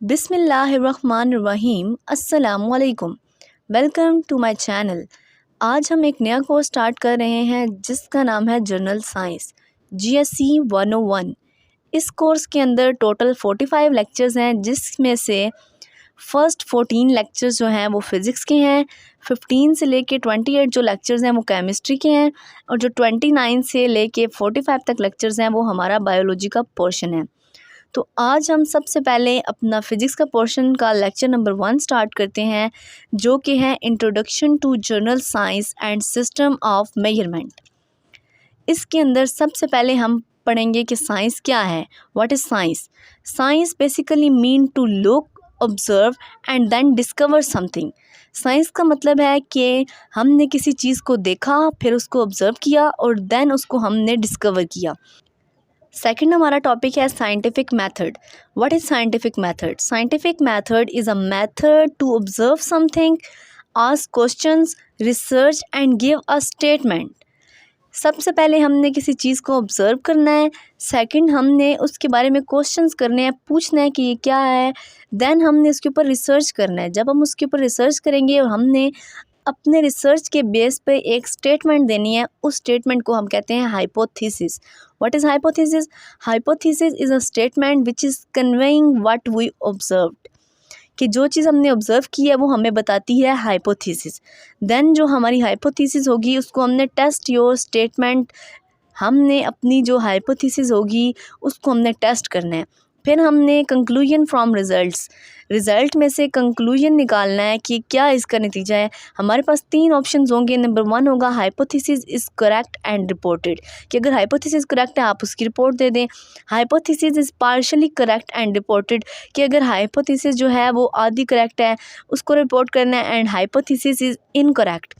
बिस्मिल्लाहिर्रहमानिर्रहीम अस्सलामुअलैकुम। Welcome to my channel. आज हम एक नया कोर्स स्टार्ट कर रहे हैं जिसका नाम है जनरल साइंस GSC 101। इस कोर्स के अंदर टोटल 45 लेक्चर्स हैं, जिसमें से फ़र्स्ट 14 लेक्चर्स जो हैं वो फ़िज़िक्स के हैं, 15 से लेके 28 जो लेक्चर्स हैं वो केमिस्ट्री के हैं, और जो 29 से लेके 45 तक लेक्चर्स हैं वो हमारा बायोलॉजी का पोर्शन है। तो आज हम सबसे पहले अपना फ़िज़िक्स का पोर्शन का लेक्चर नंबर 1 स्टार्ट करते हैं, जो कि है introduction to general science and system of measurement. इसके अंदर सबसे पहले हम पढ़ेंगे कि साइंस क्या है। What is science? Science basically mean to look, observe and then discover something. Science का मतलब है कि हमने किसी चीज़ को देखा, फिर उसको ऑब्ज़र्व किया और देन उसको हमने डिस्कवर किया। सेकंड हमारा टॉपिक है scientific method. What is scientific method? Scientific method is a method to observe something, ask questions, research and give a statement. सबसे पहले हमने किसी चीज़ को ऑब्ज़र्व करना है, सेकंड हमने उसके बारे में क्वेश्चंस करने हैं, पूछना है कि ये क्या है, देन हमने उसके ऊपर रिसर्च करना है। जब हम उसके ऊपर रिसर्च करेंगे और हमने अपने रिसर्च के बेस पे एक स्टेटमेंट देनी है, उस स्टेटमेंट को हम कहते हैं hypothesis. What is hypothesis? Hypothesis is a statement which is conveying what we observed, कि जो चीज़ हमने ऑब्ज़र्व की है वो हमें बताती है हाइपोथेसिस। देन जो हमारी हाइपोथेसिस होगी उसको हमने टेस्ट योर स्टेटमेंट, हमने अपनी जो हाइपोथेसिस होगी उसको हमने टेस्ट करना है। फिर हमने कंक्लूजन फ्रॉम रिज़ल्ट्स, रिज़ल्ट में से कंक्लूजन निकालना है कि क्या इसका नतीजा है। हमारे पास 3 ऑप्शंस होंगे। नंबर 1 होगा hypothesis is correct and reported, कि अगर हाइपोथेसिस करेक्ट है आप उसकी रिपोर्ट दे दें। Hypothesis is partially correct and reported, कि अगर हाइपोथेसिस जो है वो आधी करेक्ट है उसको रिपोर्ट करना है। एंड हाइपोथेसिस इज़ इनकरेक्ट,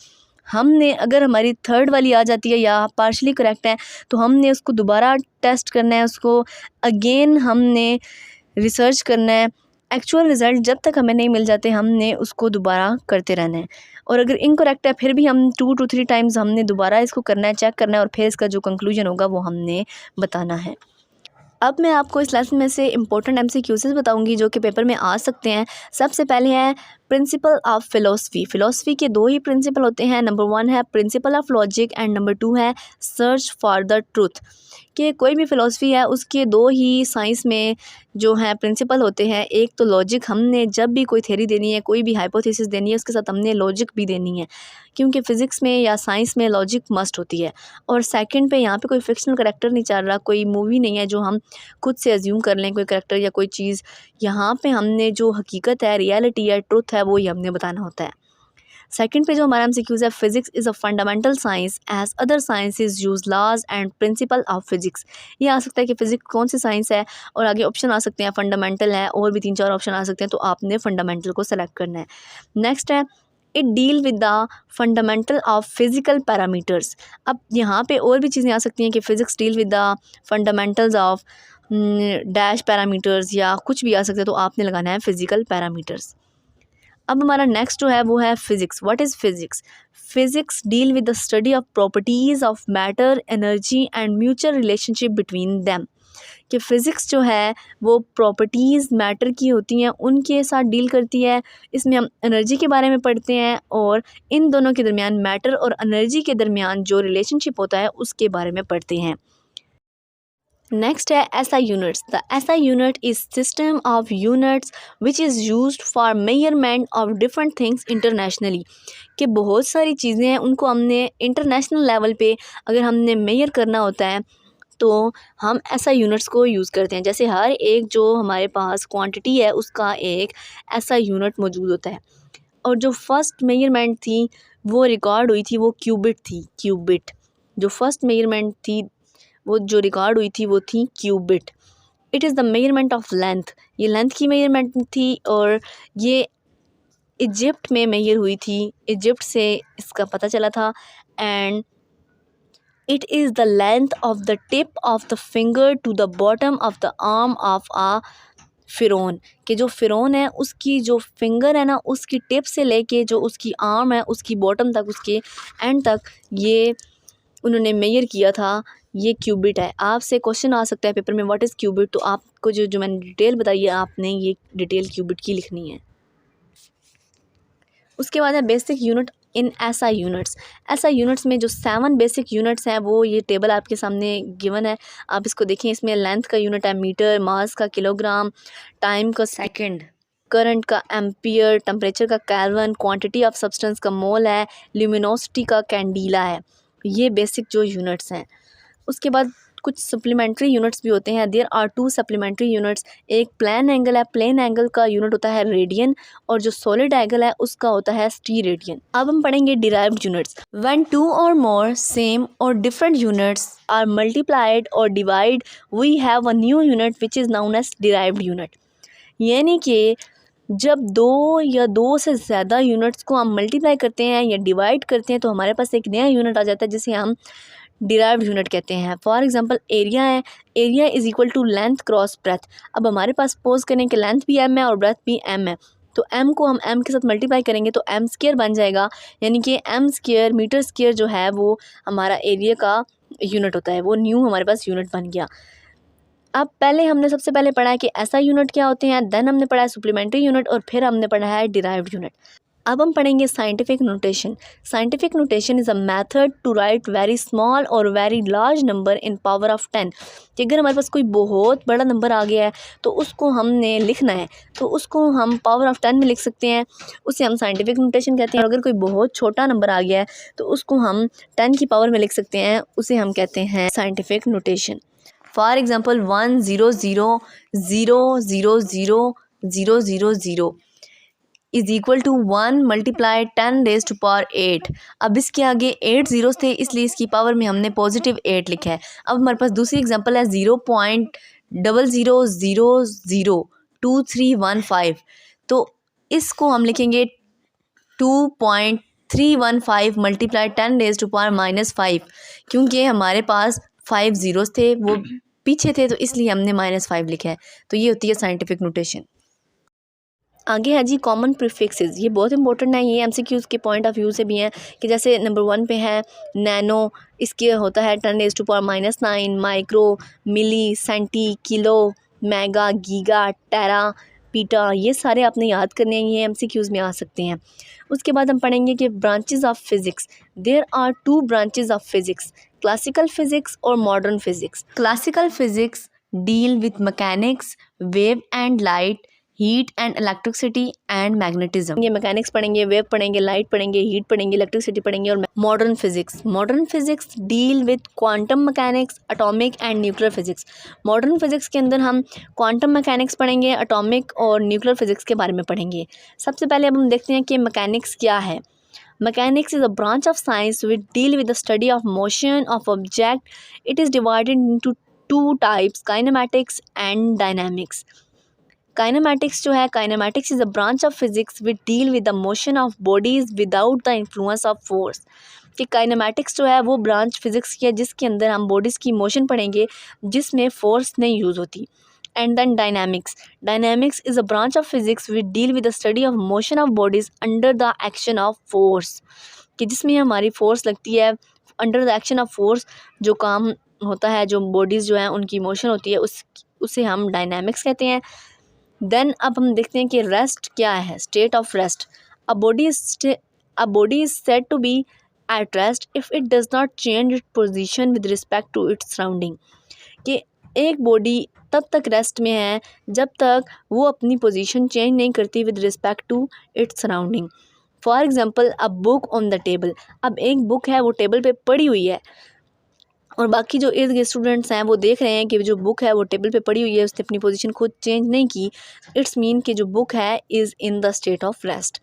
हमने अगर हमारी थर्ड वाली आ जाती है या पार्शली करेक्ट है तो हमने उसको दोबारा टेस्ट करना है, उसको अगेन हमने रिसर्च करना है। एक्चुअल रिज़ल्ट जब तक हमें नहीं मिल जाते हमने उसको दोबारा करते रहना है, और अगर इनकरेक्ट है फिर भी हम 2 to 3 टाइम्स हमने दोबारा इसको करना है, चेक करना है, और फिर इसका जो कंक्लूजन होगा वो हमने बताना है। अब मैं आपको इस लेसन में से इंपॉर्टेंट MCQs बताऊंगी जो कि पेपर में आ सकते हैं। सबसे पहले है प्रिंसिपल ऑफ फ़िलासफ़ी। फ़िलासफ़ी के 2 ही प्रिंसिपल होते हैं। नंबर 1 है principle of logic and number 2 है सर्च फॉर द ट्रूथ। कि कोई भी फ़िलासफ़ी है उसके 2 ही साइंस में जो है प्रिंसिपल होते हैं। एक तो लॉजिक, हमने जब भी कोई थ्योरी देनी है, कोई भी हाइपोथेसिस देनी है, उसके साथ हमने लॉजिक भी देनी है, क्योंकि फ़िज़िक्स में या साइंस में लॉजिक मस्ट होती है। और सेकंड पे यहाँ पे कोई फ़िक्शनल करैक्टर नहीं चल रहा, कोई मूवी नहीं है जो हम खुद से अज्यूम कर लें कोई करैक्टर या कोई चीज़। यहाँ पे हमने जो हकीकत है, रियलिटी है, ट्रुथ है, वो ही हमने बताना होता है। सेकंड पे जो हमारा MCQs है, physics is a fundamental science as other sciences use laws and principle of physics. ये आ सकता है कि फिजिक्स कौन सी साइंस है, और आगे ऑप्शन आ सकते हैं फंडामेंटल है, और भी 3-4 ऑप्शन आ सकते हैं, तो आपने फंडामेंटल को सेलेक्ट करना है। नेक्स्ट है it deal with the fundamental of physical parameters. अब यहाँ पे और भी चीज़ें आ सकती हैं कि physics deal with the fundamentals of dash parameters, या कुछ भी आ सकता है, तो आपने लगाना है फिजिकल पैरामीटर्स। अब हमारा नेक्स्ट जो है वो है physics. What is physics? Physics deal with the study of properties of matter, energy and mutual relationship between them. कि फ़िज़िक्स जो है वो प्रॉपर्टीज़ मैटर की होती हैं, उनके साथ डील करती है। इसमें हम एनर्जी के बारे में पढ़ते हैं, और इन दोनों के दरमियान, मैटर और एनर्जी के दरमियान जो रिलेशनशिप होता है उसके बारे में पढ़ते हैं। नेक्स्ट है SI units. The SI unit is system of units which is used for measurement of different things internationally. कि बहुत सारी चीज़ें हैं उनको हमने इंटरनेशनल लेवल पे अगर हमने मेजर करना होता है तो हम SI यूनिट्स को यूज़ करते हैं। जैसे हर एक जो हमारे पास क्वांटिटी है उसका एक SI यूनिट मौजूद होता है, और जो फर्स्ट मेजरमेंट थी वो रिकॉर्ड हुई थी वो क्यूबिट थी। क्यूबिट जो फर्स्ट मेजरमेंट थी वो जो रिकॉर्ड हुई थी वो थी cubit. It is the measurement of length, ये लेंथ की मेजरमेंट थी, और ये इजिप्ट में मेजर हुई थी, इजिप्ट से इसका पता चला था। And it is the length of the tip of the finger to the bottom of the arm of a फ़िरौन। कि जो फ़िरौन है उसकी जो फिंगर है ना, उसकी टिप से लेके जो उसकी आर्म है उसकी बॉटम तक, उसके एंड तक, ये उन्होंने मेजर किया था ये क्यूबिट है। आपसे क्वेश्चन आ सकता है पेपर में व्हाट इज़ क्यूबिट, तो आपको जो मैंने डिटेल बताई है आपने ये डिटेल क्यूबिट की लिखनी है। उसके बाद है basic unit in SI units. SI units में जो 7 बेसिक यूनिट्स हैं वो ये टेबल आपके सामने गिवन है, आप इसको देखें। इसमें लेंथ का यूनिट है मीटर, मास का किलोग्राम, टाइम का सेकंड, करंट का एम्पियर, टेम्परेचर का केल्विन, क्वांटिटी ऑफ सब्सटेंस का मोल है, ल्यूमिनोसिटी का कैंडीला है। ये बेसिक जो यूनिट्स हैं। उसके बाद कुछ सप्लीमेंट्री यूनिट्स भी होते हैं। There are 2 supplementary units. एक प्लेन एंगल है, प्लेन एंगल का यूनिट होता है रेडियन, और जो सॉलिड एंगल है उसका होता है स्टीरेडियन। अब हम पढ़ेंगे derived units. When 2 or more same or different units are multiplied or divide we have a new unit which is known as derived unit. यानी कि जब 2 या 2 से ज़्यादा यूनिट्स को हम मल्टीप्लाई करते हैं या डिवाइड करते हैं तो हमारे पास एक नया यूनिट आ जाता है जिसे हम डिराइव्ड यूनिट कहते हैं। फॉर एग्जांपल एरिया है, area is equal to length cross breadth. अब हमारे पास सपोज करें कि लेंथ भी m है और ब्रेथ भी m है, तो m को हम m के साथ मल्टीप्लाई करेंगे तो m स्क्वायर बन जाएगा। यानी कि m स्क्वायर मीटर स्क्वायर जो है वो हमारा एरिया का यूनिट होता है, वो न्यू हमारे पास यूनिट बन गया। अब पहले हमने सबसे पहले पढ़ा है कि ऐसा यूनिट क्या होते हैं, देन हमने पढ़ा है सप्लीमेंट्री यूनिट, और फिर हमने पढ़ा है डिराइव्ड यूनिट। अब हम पढ़ेंगे scientific notation. Scientific notation is a method to write very small और very large number in power of 10। कि अगर हमारे पास कोई बहुत बड़ा नंबर आ गया है तो उसको हमने लिखना है तो उसको हम पावर ऑफ 10 में लिख सकते हैं, उसे हम साइंटिफिक नोटेशन कहते हैं। और अगर कोई बहुत छोटा नंबर आ गया है तो उसको हम 10 की पावर में लिख सकते हैं, उसे हम कहते हैं scientific notation. For example 100000000 is equal to 1 multiply 10 raise to power 8। अब इसके आगे 8 ज़ीरोज़ थे इसलिए इसकी पावर में हमने पॉजिटिव 8 लिखा है। अब हमारे पास दूसरी एग्जांपल है 0.00002315, तो इसको हम लिखेंगे 2.315 मल्टीप्लाई 10 रेज़ टू पावर -5। क्योंकि हमारे पास 5 ज़ीरोज़ थे वो पीछे थे तो इसलिए हमने -5 लिखा है। तो ये होती है साइंटिफिक नोटेशन। आगे है जी कॉमन प्रीफिक्सेस। ये बहुत इंपॉर्टेंट है, ये एमसीक्यूज़ के पॉइंट ऑफ व्यू से भी हैं कि जैसे नंबर 1 पे है नैनो, इसके होता है 10 raise to power -9, micro, milli, centi, kilo, mega, giga, tera, peta, ये सारे आपने याद करने हैं, ये एमसीक्यूज़ में आ सकते हैं। उसके बाद हम पढ़ेंगे कि branches of physics. There are 2 branches of physics, classical physics और modern physics. Classical physics deal with mechanics, wave and light, heat and electricity and magnetism. ये मैकेनिक्स पढ़ेंगे, वेव पढ़ेंगे, लाइट पढ़ेंगे, हीट पढ़ेंगे, इलेक्ट्रिसिटी पढ़ेंगे। और modern physics deal with quantum mechanics, atomic and nuclear physics. Modern physics के अंदर हम क्वांटम मैकेनिक्स पढ़ेंगे, एटॉमिक और न्यूक्लियर फिजिक्स के बारे में पढ़ेंगे। सबसे पहले अब हम देखते हैं कि मैकेनिक्स क्या है। Mechanics is a branch of science which deal with the study of motion of object. It is divided into 2 types, kinematics and dynamics. Kinematics जो है, kinematics is a branch of physics which deal with the motion of bodies without the influence of force. कि kinematics जो है वो branch physics की है जिसके अंदर हम बॉडीज़ की मोशन पढ़ेंगे जिसमें फोर्स नहीं यूज़ होती। And then dynamics is a branch of physics which deal with the study of motion of bodies under the action of force. कि जिसमें हमारी फोर्स लगती है, under the action of force जो काम होता है, जो बॉडीज़ जो है उनकी मोशन होती है, उसे हम डायनामिक्स कहते हैं। देन अब हम देखते हैं कि रेस्ट क्या है, state of rest. A body is said to be at rest if it does not change its position with respect to its surrounding. कि एक बॉडी तब तक रेस्ट में है जब तक वो अपनी पोजीशन चेंज नहीं करती with respect to its surrounding. For example a book on the table. अब एक बुक है वो टेबल पे पड़ी हुई है और बाकी जो इर्द गिर्द स्टूडेंट्स हैं वो देख रहे हैं कि जो बुक है वो टेबल पे पड़ी हुई है, उसने अपनी पोजीशन खुद चेंज नहीं की। इट्स मीन कि जो बुक है is in the state of rest.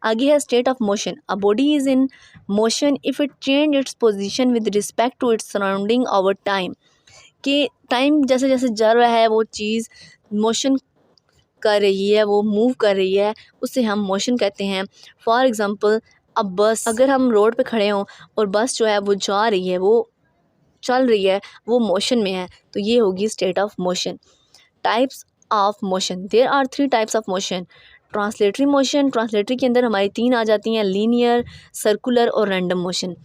आगे है state of motion. A body is in motion if it change its position with respect to its surrounding over time. कि time जैसे जैसे जा रहा है वो चीज़ मोशन कर रही है, वो मूव कर रही है, उसे हम मोशन कहते हैं। फॉर एग्ज़ाम्पल अब बस, अगर हम रोड पे खड़े हों और बस जो है वो जा रही है, वो चल रही है, वो मोशन में है, तो ये होगी state of motion. Types of motion. There are 3 types of motion. Translatory motion, translatory के अंदर हमारी 3 आ जाती हैं, लीनियर, सर्कुलर और रैंडम मोशन।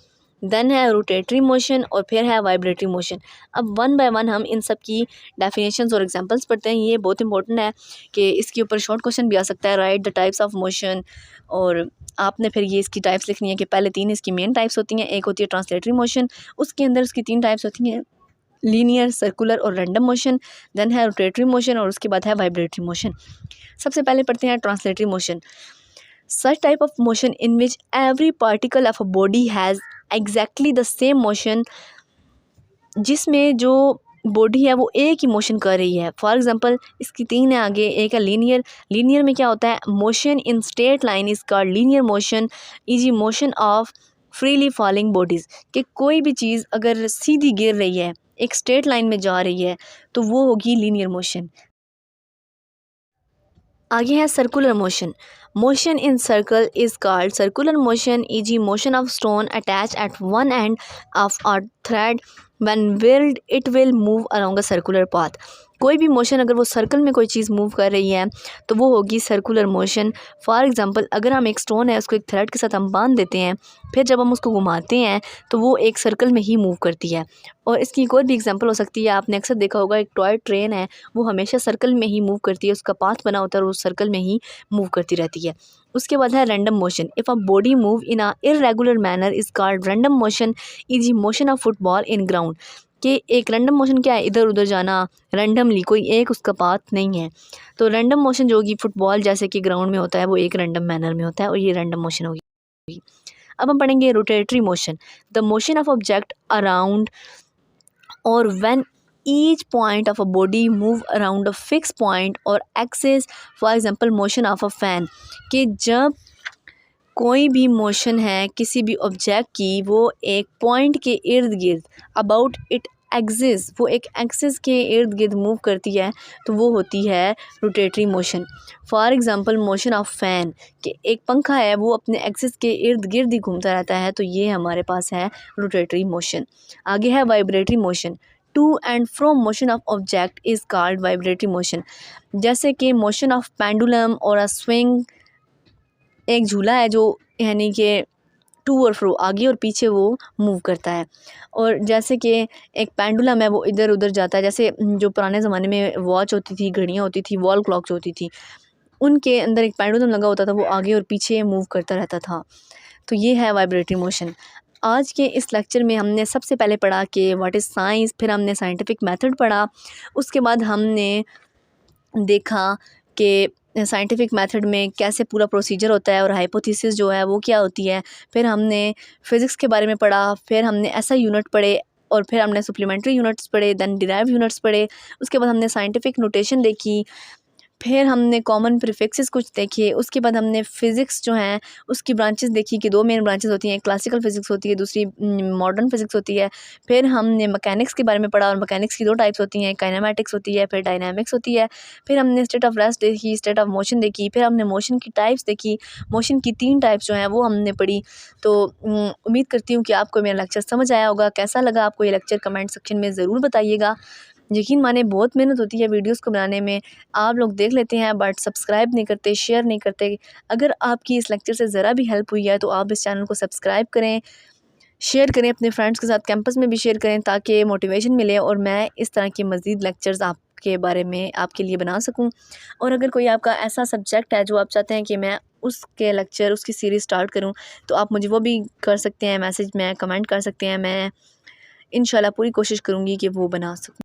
देन है रोटेटरी मोशन और फिर है वाइब्रेटरी मोशन। अब वन बाय वन हम इन सब की डेफिनेशंस और एग्जांपल्स पढ़ते हैं। ये बहुत इंपॉर्टेंट है कि इसके ऊपर शॉर्ट क्वेश्चन भी आ सकता है, right the types of motion. और आपने फिर ये इसकी टाइप्स लिखनी है कि पहले 3 इसकी मेन टाइप्स होती हैं। एक होती है ट्रांसलेटरी मोशन, उसके अंदर उसकी 3 टाइप्स होती हैं, लीनियर, सर्कुलर और रैंडम मोशन। देन है रोटेटरी मोशन और उसके बाद है वाइब्रेटरी मोशन। सबसे पहले पढ़ते हैं translatory motion. Such type of motion in which every particle of a body has exactly the same motion, जिसमें जो बॉडी है वो एक ही मोशन कर रही है। फॉर एग्जांपल इसकी 3 है आगे। एक है लीनियर। लीनियर में क्या होता है, motion in straight line is called linear motion, easy motion of freely falling bodies. कि कोई भी चीज़ अगर सीधी गिर रही है, एक स्ट्रेट लाइन में जा रही है, तो वो होगी लीनियर मोशन। आगे है circular motion. Motion in circle is called circular motion, easy motion of stone attach eight one end of a thread when wheeled it will move along a circular path. कोई भी motion अगर वो circle में कोई चीज़ move कर रही है तो वो होगी सर्कुलर मोशन। फॉर एग्जांपल अगर हम एक स्टोन है उसको एक थ्रेड के साथ हम बांध देते हैं, फिर जब हम उसको घुमाते हैं तो वो एक सर्कल में ही मूव करती है। और इसकी एक और भी एग्जांपल हो सकती है, आपने अक्सर देखा होगा एक टॉय ट्रेन है, वो हमेशा सर्कल में ही मूव करती है, उसका पाथ बना होता है और उस सर्कल में ही मूव करती रहती है। उसके बाद है random motion. If a body move in a irregular manner is called random motion, is motion of football in ground. कि एक रैंडम मोशन क्या है, इधर उधर जाना रैंडमली, कोई एक उसका पाथ नहीं है। तो रैंडम मोशन जो होगी फुटबॉल जैसे कि ग्राउंड में होता है, वो एक रैंडम मैनर में होता है और ये रैंडम मोशन होगी। अब हम पढ़ेंगे rotatory motion. The motion of object around or when each point of a body move around a fixed point or axis, for example motion of a fan। कि जब कोई भी मोशन है किसी भी ऑब्जेक्ट की, वो एक पॉइंट के इर्द गिर्द अबाउट इट एक्सिस, वो एक एक्सिस के इर्द गिर्द मूव करती है, तो वो होती है rotatory motion. For example motion of fan, कि एक पंखा है वो अपने एक्सिस के इर्द गिर्द ही घूमता रहता है, तो ये हमारे पास है रोटेटरी मोशन। आगे है vibratory motion. To and fro motion of object is called vibratory motion. जैसे कि मोशन ऑफ पेंडुलम और अ स्विंग, एक झूला है जो यानी कि टू और फ्रो आगे और पीछे वो मूव करता है। और जैसे कि एक पेंडुलम है वो इधर उधर जाता है, जैसे जो पुराने ज़माने में वॉच होती थी, घड़ियाँ होती थी, वॉल क्लॉक्स होती थी, उनके अंदर एक पेंडुलम लगा होता था, वो आगे और पीछे मूव करता रहता था। तो ये है वाइब्रेटरी मोशन। आज के इस लेक्चर में हमने सबसे पहले पढ़ा कि व्हाट इज़ साइंस, फिर हमने साइंटिफिक मेथड पढ़ा, उसके बाद हमने देखा कि साइंटिफिक मेथड में कैसे पूरा प्रोसीजर होता है और हाइपोथेसिस जो है वो क्या होती है। फिर हमने फ़िज़िक्स के बारे में पढ़ा, फिर हमने एसआई यूनिट पढ़े और फिर हमने सप्लीमेंट्री यूनिट्स पढ़े, देन डिराइव्ड यूनिट्स पढ़े। उसके बाद हमने साइंटिफिक नोटेशन देखी, फिर हमने कॉमन प्रीफिक्सेस कुछ देखे। उसके बाद हमने फ़िज़िक्स जो हैं उसकी ब्रांचेस देखी कि 2 मेन ब्रांचेस होती हैं, क्लासिकल फ़िज़िक्स होती है, दूसरी मॉडर्न फ़िज़िक्स होती है। फिर हमने मैकेनिक्स के बारे में पढ़ा और मैकेनिक्स की 2 टाइप्स होती हैं, काइनेमैटिक्स होती है, फिर डायनामिक्स होती है। फिर हमने स्टेट ऑफ रेस्ट देखी, स्टेट ऑफ मोशन देखी, फिर हमने मोशन की टाइप्स देखी। मोशन की 3 टाइप्स जो हैं वो हमने पढ़ी। तो उम्मीद करती हूँ कि आपको मेरा लेक्चर समझ आया होगा। कैसा लगा आपको ये लेक्चर कमेंट सेक्शन में ज़रूर बताइएगा। यकीन माने बहुत मेहनत होती है वीडियोस को बनाने में, आप लोग देख लेते हैं बट सब्सक्राइब नहीं करते, शेयर नहीं करते। अगर आपकी इस लेक्चर से ज़रा भी हेल्प हुई है तो आप इस चैनल को सब्सक्राइब करें, शेयर करें अपने फ्रेंड्स के साथ, कैंपस में भी शेयर करें ताकि मोटिवेशन मिले और मैं इस तरह के मज़ीद लेक्चर्स आपके बारे में आपके लिए बना सकूं। और अगर कोई आपका ऐसा सब्जेक्ट है जो आप चाहते हैं कि मैं उसके लेक्चर उसकी सीरीज़ स्टार्ट करूं, तो आप मुझे वो भी कर सकते हैं, मैसेज में कमेंट कर सकते हैं। मैं इंशाल्लाह पूरी कोशिश करूँगी कि वो बना सकूँ।